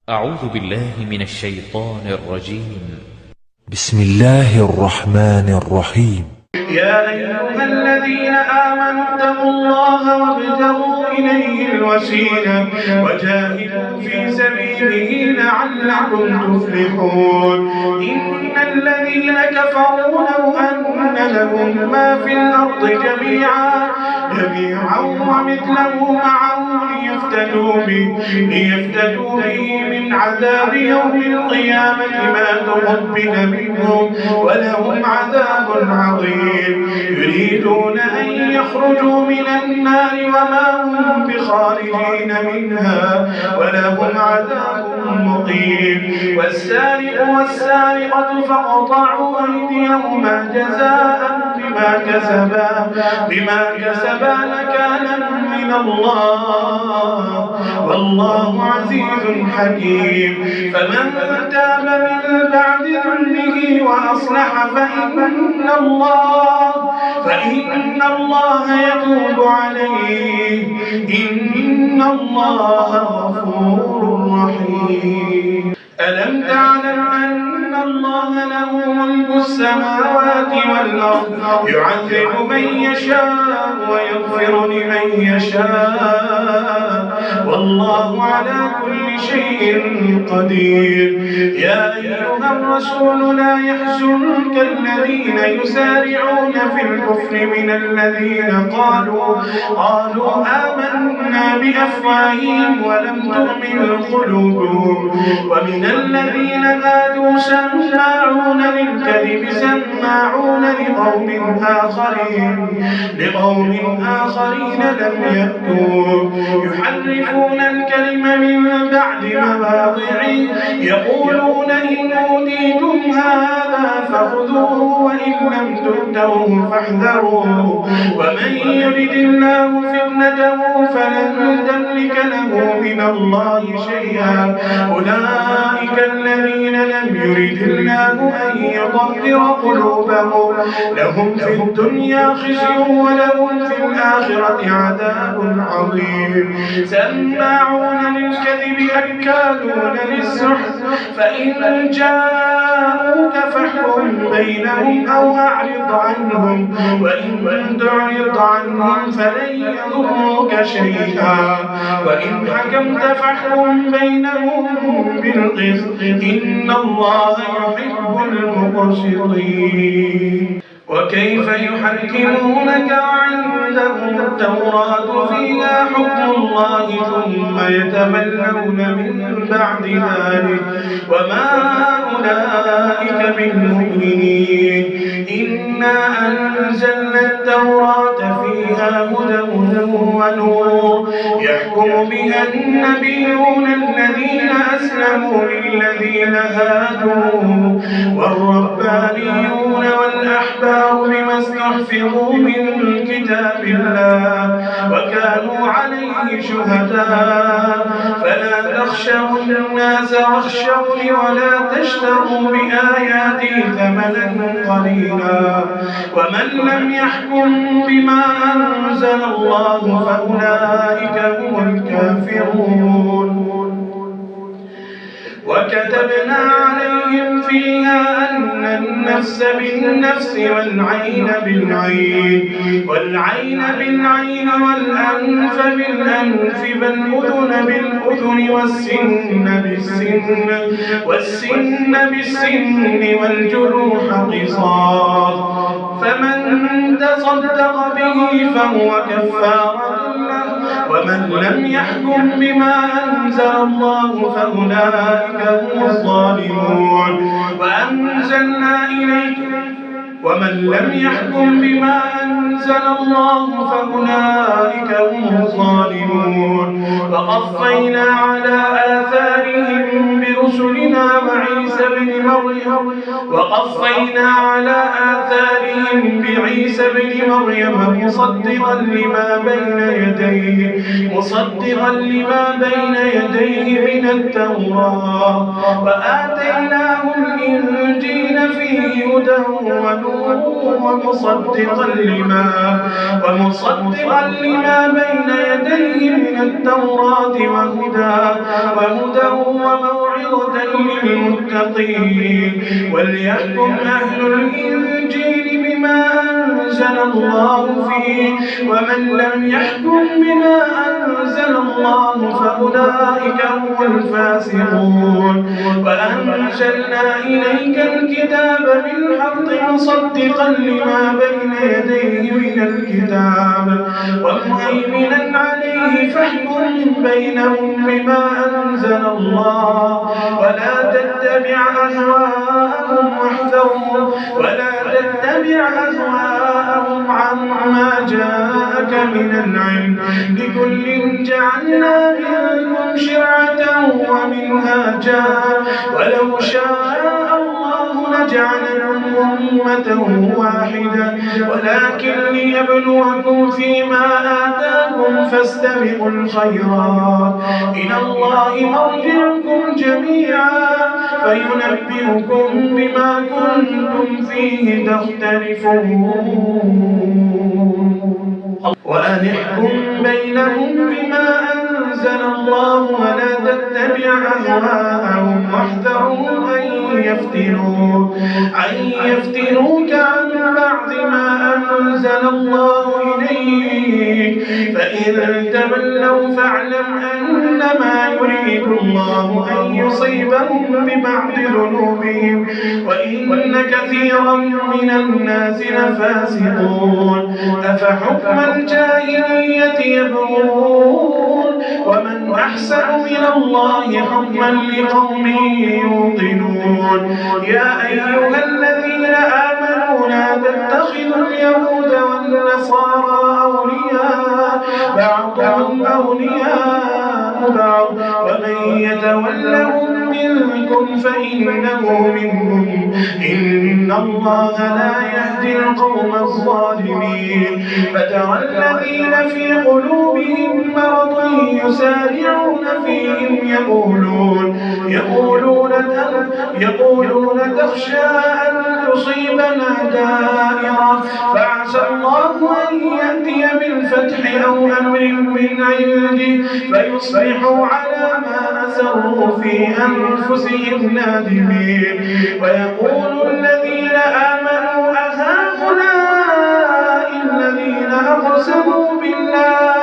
أعوذ بالله من الشيطان الرجيم. بسم الله الرحمن الرحيم. يا أيها الذين آمنوا اتقوا الله وابتغوا إليه الوسيلة وجاهدوا في سبيله لعلكم تفلحون. إن الذين كفروا لو أن لهم ما في الأرض جميعا ومثله معه ليفتدوا به من عذاب يوم القيامة ما تقبل منهم ولهم عذاب عظيم. يريدون أن يخرجوا من النار وما هم بخارجين منها ولهم عذاب مقيم. والسارق والسارقة فاقطعوا أيديهما جزاء بما كسبا نكالا من الله والله عزيز حكيم. فمن تاب من بعد ظلمه وأصلح فإن الله يتوب عليه إن الله غفور رحيم. ألم تعلم أن الله له ملك السماوات والأرض يعذب من يشاء ويغفر لمن يشاء والله على كل شيء قدير. يا أيها الرسول لا يحزنك الذين يسارعون في الكفر من الذين قالوا آمنا بأفواههم ولم تؤمن قلوبهم ومن الذين هادوا سماعون للكذب سماعون لقوم آخرين لم يأتوا يحرفون الكلم من بعد مواضعه يقولون إن أوتيتم هذا فخذوه وإن لم تؤتوه فاحذروا ومن يرد الله فتنته فلن تملك له من الله شيئا. أولئك الذين لم يرد الله أن يطهر قلوبهم لهم في الدنيا خزي ولهم في الآخرة عذاب عظيم. سماعون للكذب أكالون للسحت فإن جاءوك فاحكم بينهم أو أعرض عنهم وإن تعرض عنهم فلن يضروك شيئا وإن حكمت فاحكم بينهم بالقسط إن الله يحب المقسطين. وكيف يحكمونك وعندهم التوراة فيها حكم الله ثم يتولون من بعد ذلك وما أولئك بالمؤمنين. إنا أنزلنا التوراة فيها هدى ونور يحكم بها النبيون الذين أسلموا للذين هادوا والربانيون والأحبار بما استحفظوا من كتاب الله وكانوا عليه شهداء فلا تخشوا الناس واخشوني ولا تشتروا بآياتي ثمنا قليلا ومن لم يحكم بما أنزل الله فأولئك هم الكافرون. وكتبنا عليهم فيها أن النفس بالنفس والعين بالعين والأنف بالأنف والأذن بالأذن والسن بالسن والجروح قصاص فمن تصدق به فهو كفارة له ومن لم يحكم بما أنزل الله فأولئك هم الظالمون. ومن لم يحكم بما أنزل الله فأولئك هم الظالمون. وقفينا على آثارهم برسلنا رسلنا وعيسى بن مريم وقفينا على آثارهم بعيسى بن مريم مصدقا لما بين يديه من التوراة وآتيناه الإنجيل فيه هدى ونور ومصدقا لما بين يديه من التوراة وهدى وموعظة للمتقين وليحكم أهل الإنجيل بما أنزل الله فيه ومن لم يحكم بما أنزل الله فأولئك هم الفاسقون وأنزلنا إليك الكتاب بالحق مصدقا لما بين يديه من الكتاب ومهيمنا عليه فاحكم بينهم بما أنزل الله ولا تتبع أهواءهم عما جاءك من العلم لكل جعلنا منكم شرعة ومنهاجا ولو شاء الله لجعلكم أمة واحدة ولكن ليبلوكم فيما آتاكم فاستبقوا الخيرات إلى الله مرجعكم جميعا فينبئكم بما كنتم فيه تختلفون وأن احكم بينهم بما أنزل الله ولا تتبع أهواءهم واحذرهم أن يفتنوك عن بعض ما أنزل الله إليك فإن تولوا فاعلم أنما يريد الله أن يصيبهم ببعض ذنوبهم وإن كثيرا من الناس لفاسقون أفحكم الجاهلية يبغون ومن أحسن من الله حكما لقوم يوقنون يا أيها الذين آمنوا لا تتخذوا اليهود والنصارى أولياء بعضهم أولياء بعض ومن يتولهم منكم فإنه منهم إن الله لا يهدي القوم الظالمين فترى الذين في قلوبهم مرض يسارعون فيهم يقولون تخشى أن تصيبنا دائرة فعسى الله أن يأتي بالفتح أو أمر من عنده فيصبحوا على ما أسروا في أنفسهم نادمين ويقول الذين آمنوا أهؤلاء الذين أقسموا بالله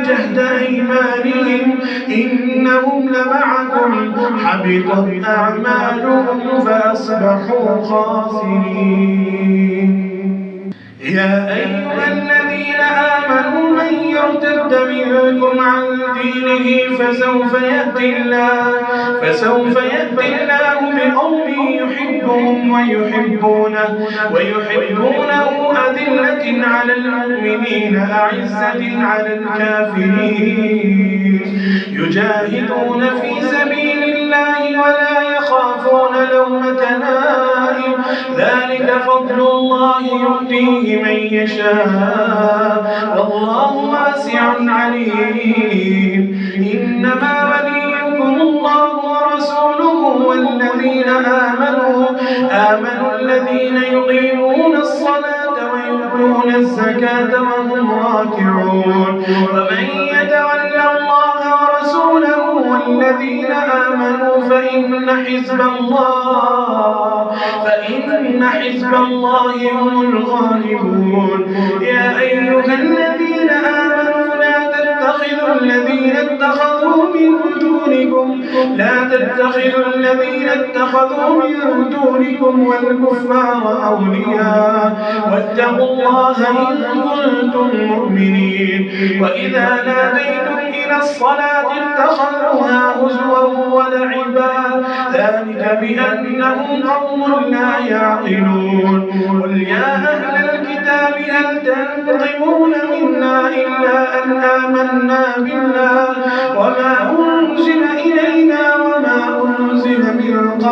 جهد أيمانهم إنهم لمعكم حبطت أعمالهم فأصبحوا خاسرين يا أيها الذين آمنوا من يرتد منكم عن دينه فسوف يأتي الله بقوم يحبهم ويحبونه أذلة على المؤمنين أعزة على الكافرين يجاهدون في سبيل الله ولا يخافون لومة لائم ذلك فضل الله يؤتيه من يشاء والله واسع عليم إنما وليكم الله ورسوله والذين آمنوا الذين يقيمون الصلاة ويؤتون الزكاة وهم راكعون ومن يتول الله ورسوله والذين آمنوا فإن حزب الله هم الغالبون يا أيها الذين آمنوا لا تتخذوا الذين اتخذوا من دونكم والكفار أولياء واتقوا الله إن كنتم مؤمنين وإذا ناديتم إلى الصلاة اتخذوها هزوا ولعبا ذلك بأنهم قوم لا يعقلون قل يا أهل الكتاب هل تنقمون منا إلا أن آمنا بالله وما أنزل إلينا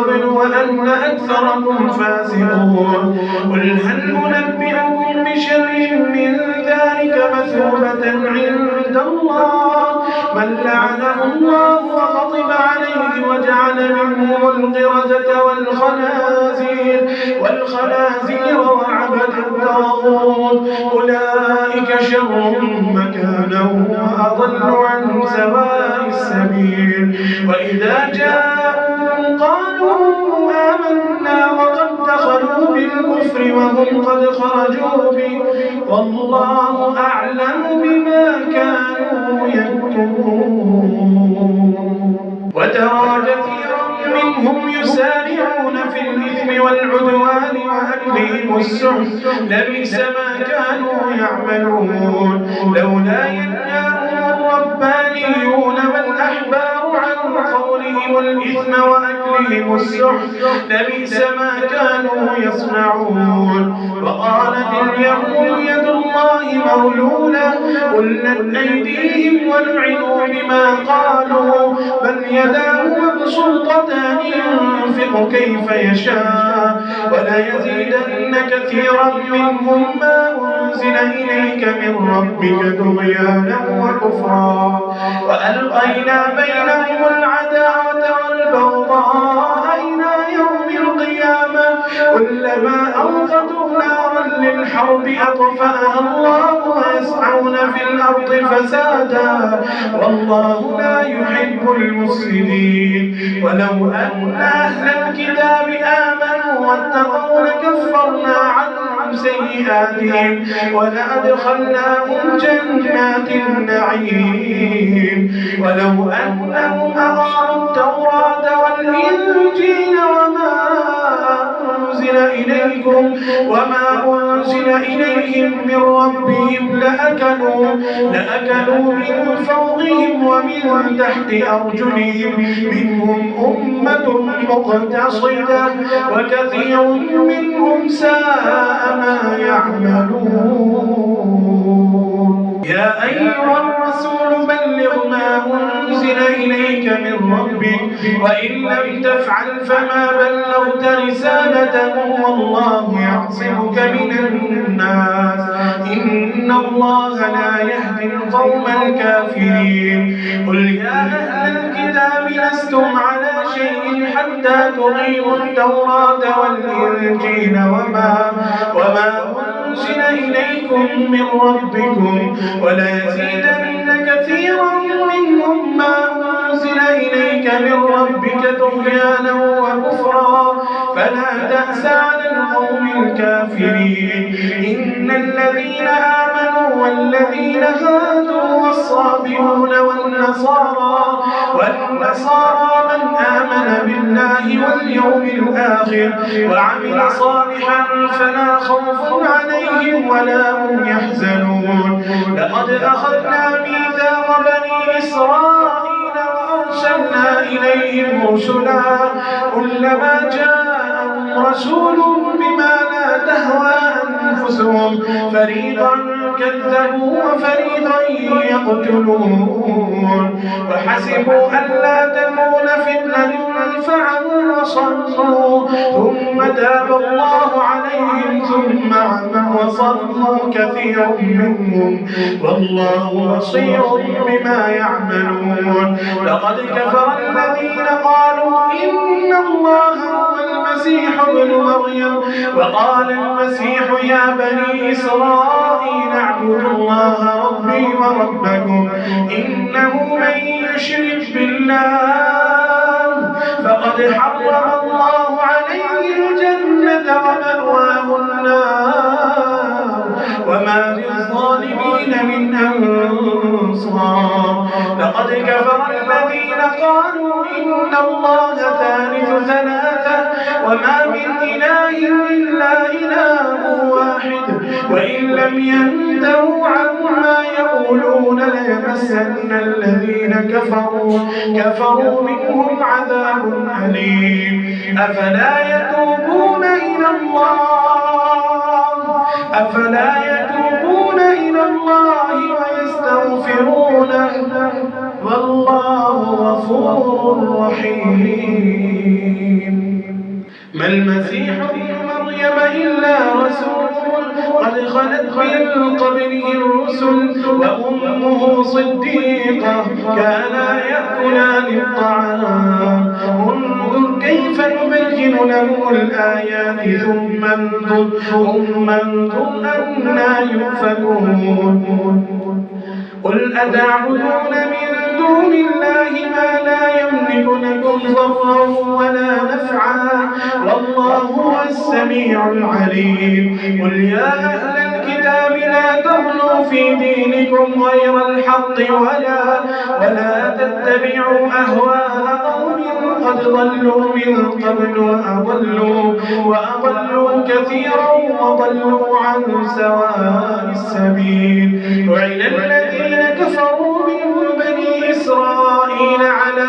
قبل وأن أكثركم فاسقون قل هل أنبئكم بشر من ذلك مثوبة عند الله من لعنه الله وغضب عليه وجعل منهم القردة والخنازير وعبد الطاغوت أولئك شر مكانا وأضل عن سواء السبيل وإذا جاءوا قالوا آمنا وقد دخلوا بالكفر وهم قد خرجوا به والله أعلم بما كانوا يكتمون وترى كثيرا منهم يسارعون في الإثم والعدوان وأكلهم السحت لبئس ما كانوا يعملون لولا ينهاهم الربانيون والأحبار عن قولهم الإثم وأكلهم السحت لبئس ما كانوا يصنعون وقالت اليهود يد الله مغلولة غلت أيديهم ولعنوا بما قالوا بل يداه مبسوطتان ينفق كيف يشاء وليزيدن كثيرا منهم ما أنزل إليك من ربك طغيانا وكفرا وألقينا بينهم العداوة والبغضاء إلى يوم القيامة كلما أوقدوا نارا للحرب أطفأها الله ويسعون في الأرض فسادا والله لا يحب المفسدين ولو أن أهل الكتاب آمنوا واتقوا لكفرنا عنهم سيئاتهم ولأدخلناهم جنات النعيم ولو أنهم أقاموا التوراة والإنجيل وما أنزل إليهم من ربهم لأكلوا من فوقهم ومن تحت أرجلهم منهم أمة مقتصدة وكثير منهم ساء ما يعملون يا أيها الرسول بلغ ما أنزل إليك من ربك وإن لم تفعل فما بلغت رسالته والله يعصمك من الناس إن الله لا يهدي القوم الكافرين قل يا أهل الكتاب لستم على شيء حتى تقيموا التوراة والإنجيل وما أنزل إليكم من ربكم وليزيدن كثيرا منهم ما أنزل إليك من ربك طغيانا وكفرا فلا تأس على القوم الكافرين إن الذين آمنوا والذين هادوا والصابئون والنصارى من آمن بالله واليوم الآخر وعمل صالحا فلا خوف عليهم ولا هم يحزنون لقد أخذنا ميثاق بني إسرائيل وأرسلنا إليهم رسلا كلما جاءهم رسول بما لا تهوى أنفسهم فريقا كذبوا وفريقا يقتلون وحسبوا ألا تكون فتنة فعموا وصدوا ثم تاب الله عليهم ثم عموا وصدوا كثير منهم والله بصير بما يعملون لقد كفر الذين قالوا إن الله هو المسيح ابن مريم وقال المسيح يا بني إسرائيل اعبدوا الله ربي وربكم إنه من يشرك بالله فقد حرم الله عليه الجنة ومأواه النار وما للظالمين من أنصار لقد كفر الذين قالوا إن الله ثالث ثلاثة وما من إله إلا إله واحد وإن لم ينتهوا عما يقولون ليمسن الذين كفروا منهم عذاب أليم أفلا يتوبون إلى الله ويستغفرونه والله غفور رحيم ما المسيح ابن مريم إلا رسول قد خلت من قبله الرسل وأمه صديقة كانا يأكلان الطعام انظر كيف نبين لهم الآيات ثم انظر أنى يؤفكون قل أتعبدون من دون الله ما لا يملك لكم ضرا ولا نفعا والله هو السميع العليم قل يا أهل الكتاب لا تغلوا في دينكم غير الحق ولا تتبعوا أهواء قوم قد ضلوا من قبل وأضلوا كثيرا وضلوا عن سواء السبيل لعن الذين كفروا من بني إسرائيل على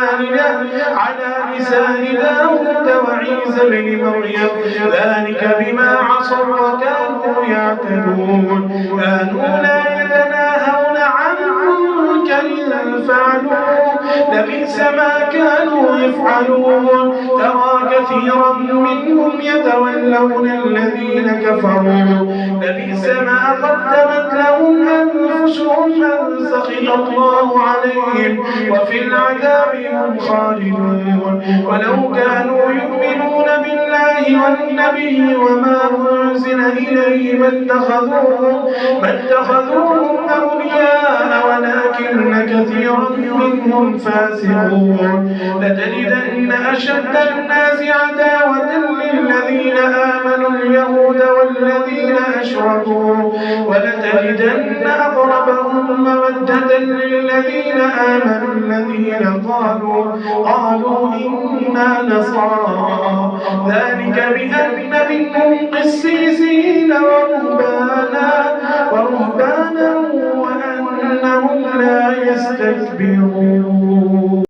لسان داود وعيسى بن مريم ذلك بما عصوا وكانوا يعتدون كانوا لا يتناهون عن منكر فعلوه لبئس ما كانوا يفعلون ترى كثيرا منهم يتولون الذين كفروا لبئس ما قدمت لهم أنفسهم أن سخط الله عليهم وفي العذاب هم خالدون ولو كانوا يؤمنون بالله والنبي وما أنزل إليه ما اتخذوهم أولياء ولكن كثيرا منهم فاسقون لتجدن أشد الناس عداوة للذين آمنوا اليهود والذين أشركوا ولتجدن أقربهم مودة للذين آمنوا الذين قالوا إنا نصارى ذلك بأن منهم قسيسين ورهبانا وأنهم لا يستكبرون